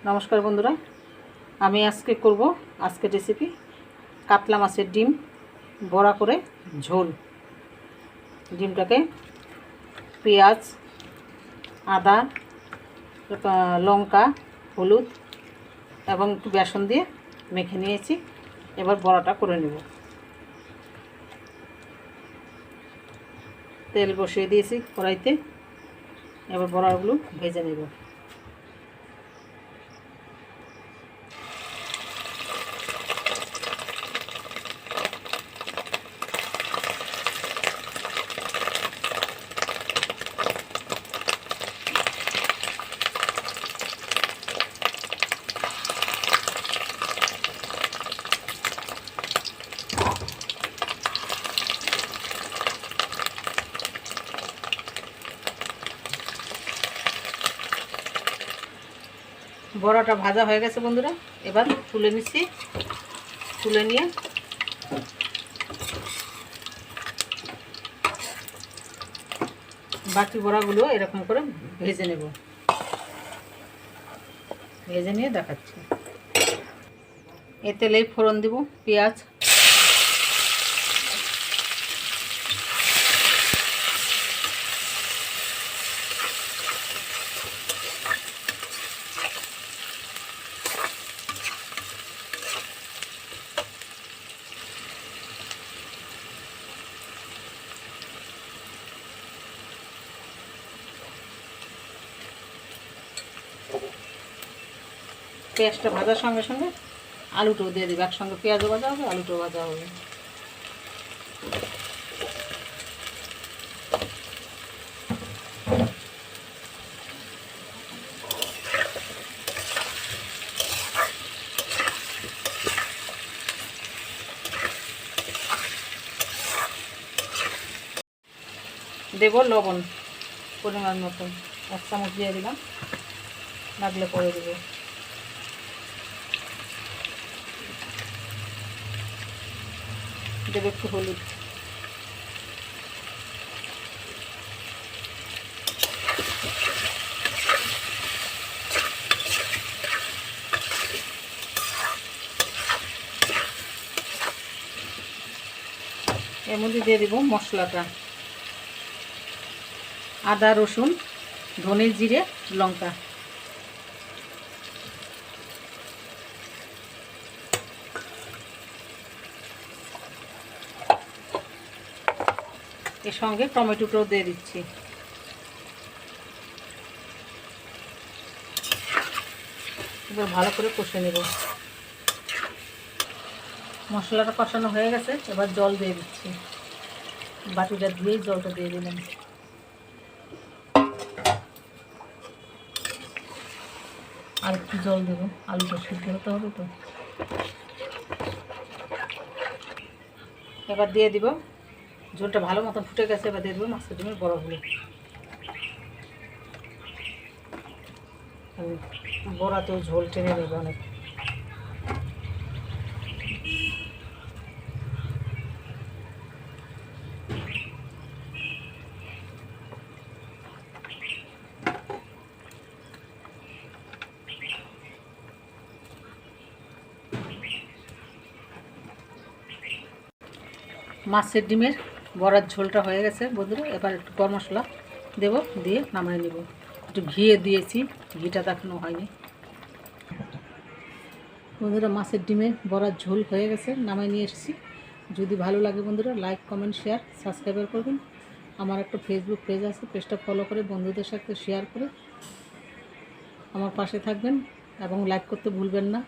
নমস্কার বন্ধুরা, আমি আজকে রেসিপি কাতলা মাছের ডিম বড়া করে ঝোল। ডিমটাকে পেঁয়াজ, আদা, লঙ্কা, হলুদ এবং একটু বেসন দিয়ে মেখে নিয়েছি। এবার বড়াটা করে নেব। তেল বসিয়ে দিয়েছি কড়াইতে, এবার বড়াগুলো ভেজে নেব। বড়াটা ভাজা হয়ে গেছে বন্ধুরা, এবার তুলে নিচ্ছি। তুলে নিয়ে বাকি বড়াগুলো এরকম করে ভেজে নেব। ভেজে নিয়ে দেখাচ্ছি। এ তেলেই ফোড়ন দেব পেঁয়াজ, পেঁয়াজটা ভাজার সঙ্গে সঙ্গে আলুটাও দিয়ে দেবে। একসঙ্গে পেঁয়াজও ভাজা হবে, আলুটাও ভাজা হবে। দেব লবণ পরিমাণ মতন, 1 চামচ দিয়ে দিলাম, লাগলে পরে দেবো। দেব একটু হলুদ, এর মধ্যে দিয়ে দেব মশলাটা, আদা, রসুন, ধনে, জিরে, লঙ্কা। এর সঙ্গে টমেটোটাও দিয়ে দিচ্ছি। এবার ভালো করে কষে নেব। মশলাটা কষানো হয়ে গেছে, এবার জল দিয়ে দিচ্ছি। বাটিটা দিয়েই জলটা দিয়ে দিলাম। আর একটু জল দেবো, আলুটা সিদ্ধ হতে হবে তো। এবার দিয়ে দিব, ঝোলটা ভালো মতন ফুটে গেছে। এবার দিয়ে দেবো মাছের ডিমের বড়াগুলো। বড়াতেও ঝোল টেনে নেবে অনেক। মাছের ডিমের বড়ার ঝোলটা হয়ে গেছে বন্ধুরা। এবার একটু গরম মশলা দেব, দিয়ে নামিয়ে নেব। একটু ঘিয়ে দিয়েছি, ঘিটা দেখানো হয়নি বন্ধুরা। মাছের ডিমের বড়ার ঝোল হয়ে গেছে, নামিয়ে নিয়ে এসেছি। যদি ভালো লাগে বন্ধুরা, লাইক, কমেন্ট, শেয়ার, সাবস্ক্রাইব করবেন। আমার একটা ফেসবুক পেজ আছে, পেজটা ফলো করে বন্ধুদের সাথে শেয়ার করে আমার পাশে থাকবেন এবং লাইক করতে ভুলবেন না।